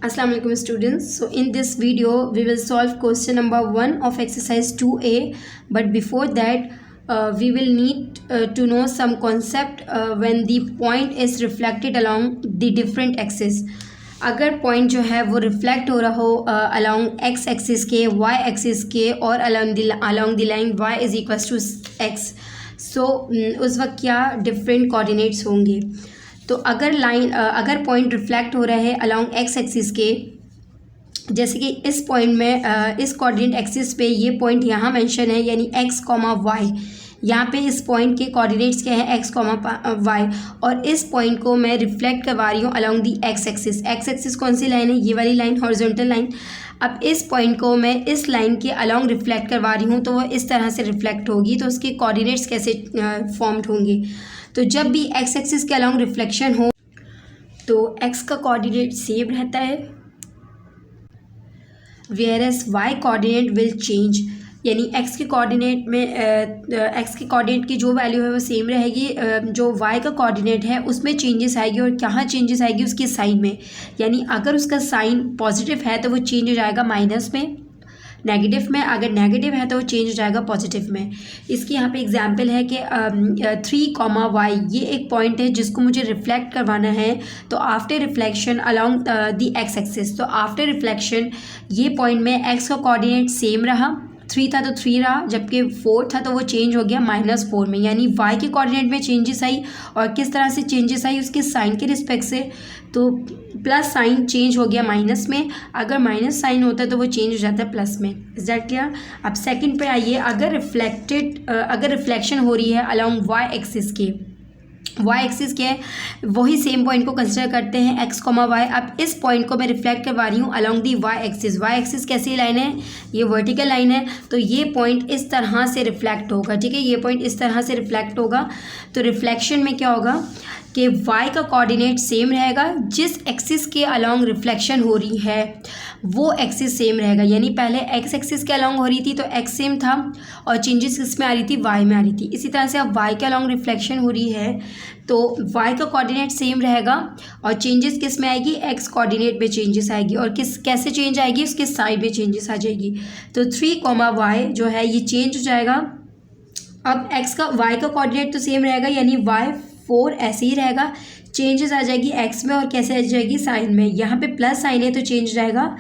Assalamu alaikum students. So in this video we will solve question number 1 of exercise 2a, but before that we will need to know some concept when the point is reflected along the different axis. अगर point जो है वो reflect हो रहा हो along x axis के, y axis के और along the line y is equals to x, so उस वक्त क्या डिफरेंट कोऑर्डिनेट्स होंगे। तो अगर पॉइंट रिफ्लेक्ट हो रहा है अलॉन्ग एक्स एक्सिस के, जैसे कि इस पॉइंट में इस कोऑर्डिनेट एक्सिस पे ये पॉइंट यहाँ मेंशन है, यानी x कॉमा वाई। यहाँ पे इस पॉइंट के कोऑर्डिनेट्स क्या है, x कॉमा वाई, और इस पॉइंट को मैं रिफ्लेक्ट करवा रही हूँ along the x axis. X axis कौन सी लाइन है, ये वाली लाइन, हॉरिजॉन्टल लाइन। अब इस पॉइंट को मैं इस लाइन के अलॉन्ग रिफ्लेक्ट करवा रही हूँ, तो वो इस तरह से रिफ्लेक्ट होगी। तो उसके कोऑर्डिनेट्स कैसे फॉर्म्ड होंगे, तो जब भी एक्स एक्सिस के अलॉन्ग रिफ्लेक्शन हो तो x का कोऑर्डिनेट सेम रहता है, where as y coordinate will change, यानी x के कोऑर्डिनेट में x के कोऑर्डिनेट की जो वैल्यू है वो सेम रहेगी, जो y का कोऑर्डिनेट है उसमें चेंजेस आएगी। और कहाँ चेंजेस आएगी, उसके साइन में। यानी अगर उसका साइन पॉजिटिव है तो वो चेंज हो जाएगा माइनस में, नेगेटिव में अगर नेगेटिव है तो वो चेंज हो जाएगा पॉजिटिव में। इसकी यहाँ पे एग्जांपल है कि 3, ये एक पॉइंट है जिसको मुझे रिफ्लेक्ट करवाना है। तो after reflection along the x axis, तो आफ्टर रिफ्लेक्शन ये पॉइंट में एक्स का कोऑर्डिनेट सेम रहा, 3 था तो 3 रहा, जबकि 4 था तो वो चेंज हो गया -4 में। यानी y के कोऑर्डिनेट में चेंजेस आई, और किस तरह से चेंजेस आई, उसके साइन के रिस्पेक्ट से। तो प्लस साइन चेंज हो गया माइनस में, अगर माइनस साइन होता है तो वो चेंज हो जाता है प्लस में। Is that clear. अब सेकंड पे आइए, अगर रिफ्लेक्शन हो रही है अलॉन्ग y एक्सिस के, y एक्सिस क्या है, वही सेम पॉइंट को कंसिडर करते हैं x, y। अब इस पॉइंट को मैं रिफ्लेक्ट करवा रही हूँ along the y axis. y axis कैसी लाइन है, ये वर्टिकल लाइन है, तो ये पॉइंट इस तरह से रिफ्लेक्ट होगा। ठीक है, ये पॉइंट इस तरह से रिफ्लेक्ट होगा। तो रिफ्लेक्शन में क्या होगा कि y का कोऑर्डिनेट सेम रहेगा, जिस एक्सिस के अलॉन्ग रिफ्लेक्शन हो रही है वो एक्सिस सेम रहेगा। यानी पहले x एक्सिस के अलॉन्ग हो रही थी तो x सेम था, और चेंजेस किस में आ रही थी, y में आ रही थी। इसी तरह से अब y के अलॉन्ग रिफ्लेक्शन हो रही है तो y का कोऑर्डिनेट सेम रहेगा, और चेंजेस किस में आएगी, x कोऑर्डिनेट में चेंजेस आएगी। और कैसे चेंज आएगी, उसके साइड में चेंजेस आ जाएगी। तो 3, y जो है ये चेंज हो जाएगा। अब y का कोऑर्डिनेट तो सेम रहेगा, यानी y4 ऐसे ही रहेगा, चेंजेस आ जाएगी x में, और कैसे आ जाएगी, साइन में। यहाँ पे प्लस साइन है तो चेंज हो जाएगा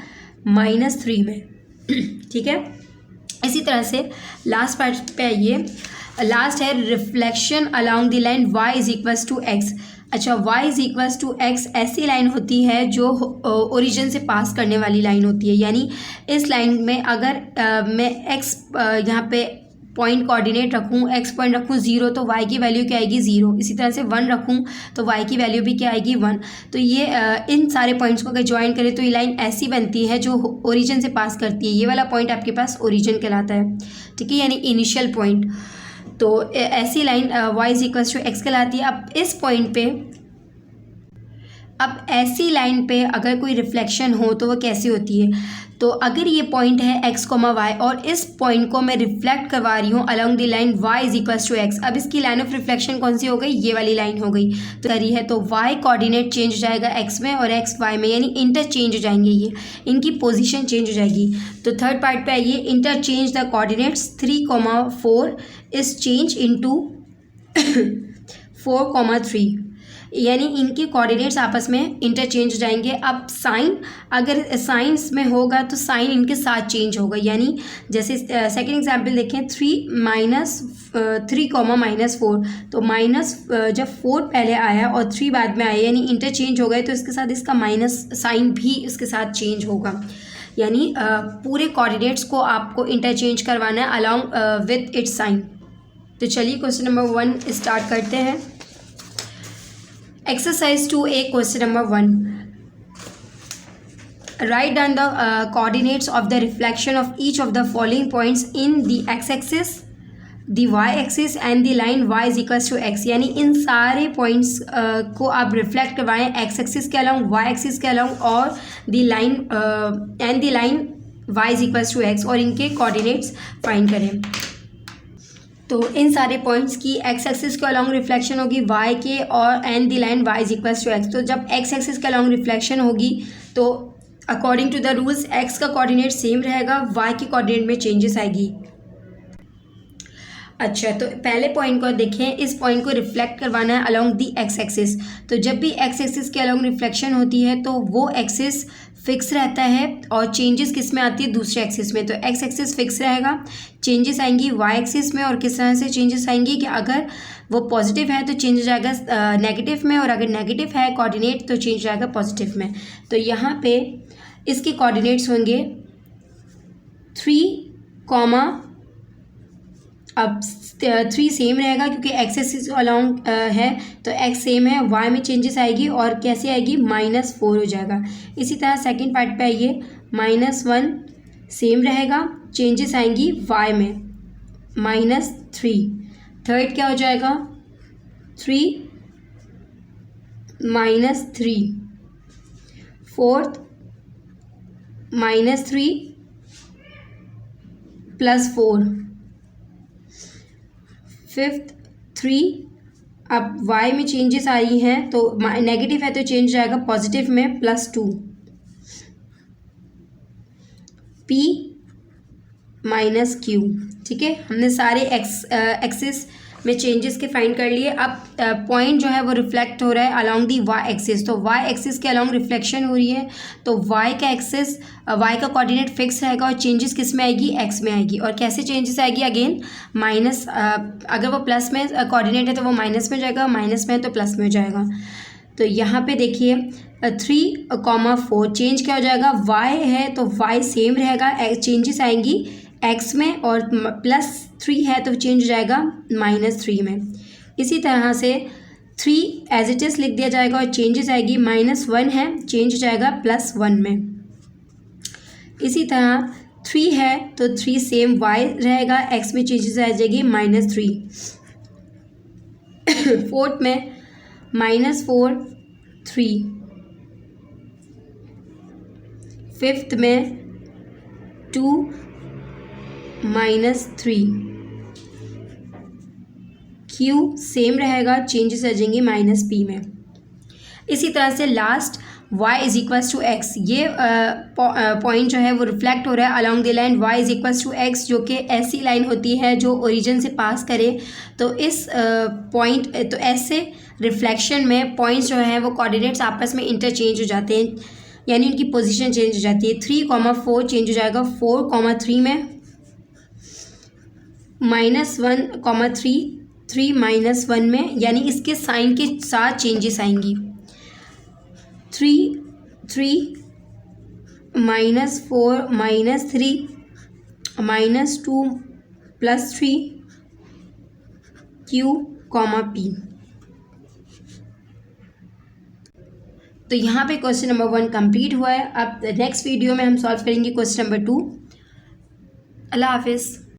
-3 में। ठीक है, इसी तरह से लास्ट पार्ट पे आइए। लास्ट है reflection along the line y is equals to x. अच्छा, y is equals to x ऐसी लाइन होती है जो ओरिजिन से पास करने वाली लाइन होती है। यानी इस लाइन में अगर मैं x यहाँ पे पॉइंट कोऑर्डिनेट रखूँ, x पॉइंट रखूँ 0, तो y की वैल्यू क्या आएगी, 0। इसी तरह से 1 रखूँ तो y की वैल्यू भी क्या आएगी, 1। तो ये इन सारे पॉइंट्स को अगर ज्वाइन करें तो ये लाइन ऐसी बनती है जो ओरिजिन से पास करती है। ये वाला पॉइंट आपके पास ओरिजिन कहलाता है। ठीक है, यानी इनिशियल पॉइंट। तो ऐसी line y is equals to x कहलाती है। अब ऐसी लाइन पे अगर कोई रिफ्लेक्शन हो तो वो कैसी होती है, तो अगर ये पॉइंट है x, y, और इस पॉइंट को मैं रिफ्लेक्ट करवा रही हूँ along the line y is equals to x. अब इसकी लाइन ऑफ रिफ्लेक्शन कौन सी हो गई, ये वाली लाइन हो गई। तो करी है तो y कोऑर्डिनेट चेंज हो जाएगा x में और x y में, यानी इंटरचेंज हो जाएंगे, ये इनकी पोजीशन चेंज हो जाएगी। तो थर्ड पार्ट पे आइए, interchange the coordinates 3, 4 is change into 4, 3, यानी इनके कोऑर्डिनेट्स आपस में इंटरचेंज हो जाएंगे। अब साइन, अगर साइंस में होगा तो साइन इनके साथ चेंज होगा। यानी जैसे सेकंड एग्जांपल देखें, 3, -4, तो माइनस जब 4 पहले आया और 3 बाद में आया, यानी इंटरचेंज हो गए, तो इसके साथ इसका माइनस साइन भी इसके साथ चेंज होगा। यानी पूरे कोऑर्डिनेट्स को आपको इंटरचेंज करवाना है अलॉन्ग विथ इट्स साइन। तो चलिए क्वेश्चन नंबर 1 स्टार्ट करते हैं। Exercise 2a, question number 1. Write down the coordinates of the reflection of each of the following points in the x-axis, the y-axis and the line y is equals to x। यानी इन सारे points को आप reflect करवाएं x-axis के along, y-axis के along, और the line and the line y is equals to x, और इनके कोऑर्डिनेट्स फाइंड करें। तो इन सारे पॉइंट्स की एक्स एक्सिस के अलॉन्ग रिफ्लेक्शन होगी वाई के, और and the line y is equals to x. तो जब एक्स एक्सिस के अलॉन्ग रिफ्लेक्शन होगी तो according to the rules x का कोऑर्डिनेट सेम रहेगा, वाई के कोऑर्डिनेट में चेंजेस आएगी। अच्छा, तो पहले पॉइंट को देखें, इस पॉइंट को रिफ्लेक्ट करवाना है अलोंग दी एक्स एक्सिस। तो जब भी एक्स एक्सिस के अलोंग रिफ्लेक्शन होती है तो वो एक्सिस फिक्स रहता है और चेंजेस किस में आती है, दूसरे एक्सिस में। तो एक्स एक्सिस फिक्स रहेगा, चेंजेस आएंगी वाई एक्सिस में। और किस तरह से चेंजेस आएंगी कि अगर वो पॉजिटिव है तो चेंज हो जाएगा नेगेटिव में, और अगर नेगेटिव है कोऑर्डिनेट तो चेंज हो जाएगा पॉजिटिव में। तो यहाँ पे इसके कोऑर्डिनेट्स होंगे 3, अब 3 सेम रहेगा क्योंकि एक्स एक्सिस अलॉन्ग है, तो एक्स सेम है, वाई में चेंजेस आएगी और कैसे आएगी, -4 हो जाएगा। इसी तरह सेकंड पार्ट पे आइए, -1 सेम रहेगा, चेंजेस आएंगी वाई में, -3। थर्ड क्या हो जाएगा, 3 -3। फोर्थ -3 +4। फिफ्थ 3, अब y में चेंजेस आई हैं तो नेगेटिव है तो चेंज जाएगा पॉजिटिव में, +2। p -q। ठीक है, हमने सारे एक्सिस में चेंजेस के फाइंड कर लिए। अब पॉइंट जो है वो रिफ्लेक्ट हो रहा है अलोंग दी वाई एक्सिस, तो वाई एक्सिस के अलोंग रिफ्लेक्शन हो रही है, तो वाई का एक्सिस, वाई का कोऑर्डिनेट फिक्स रहेगा और चेंजेस किस में आएगी, एक्स में आएगी। और कैसे चेंजेस आएगी, अगेन माइनस, अगर वो प्लस में कोऑर्डिनेट है तो वो माइनस में जाएगा, माइनस में है तो प्लस में हो जाएगा। तो यहाँ पे देखिए 3, 4 चेंज क्या हो जाएगा, वाई है तो वाई सेम रहेगा, चेंजेस आएंगी एक्स में, और +3 है तो चेंज हो जाएगा -3 में। इसी तरह से 3 एज इट इज़ लिख दिया जाएगा और चेंजेस आएगी, -1 है, चेंज हो जाएगा +1 में। इसी तरह 3 है तो 3 सेम वाई रहेगा, एक्स में चेंजेस आ जाएगी -3। फोर्थ में -4 3। फिफ्थ में 2 -3। क्यू सेम रहेगा, चेंजेस आ जाएंगे -p में। इसी तरह से लास्ट y = x, ये पॉइंट जो है वो रिफ्लेक्ट हो रहा है along the line y = x, जो कि ऐसी लाइन होती है जो ओरिजिन से पास करे। तो इस पॉइंट, तो ऐसे रिफ्लेक्शन में पॉइंट्स जो है वो कोऑर्डिनेट्स आपस में इंटरचेंज हो जाते हैं, यानी उनकी पोजीशन चेंज हो जाती है। 3, 4 चेंज हो जाएगा 4, 3 में, -1, 3 -1 में, यानी इसके साइन के साथ चेंजेस आएंगी। 3 -4 -3 -2 +3 Q, P। तो यहाँ पे क्वेश्चन नंबर 1 कंप्लीट हुआ है। अब नेक्स्ट वीडियो में हम सॉल्व करेंगे क्वेश्चन नंबर 2। अल्लाह हाफिज़।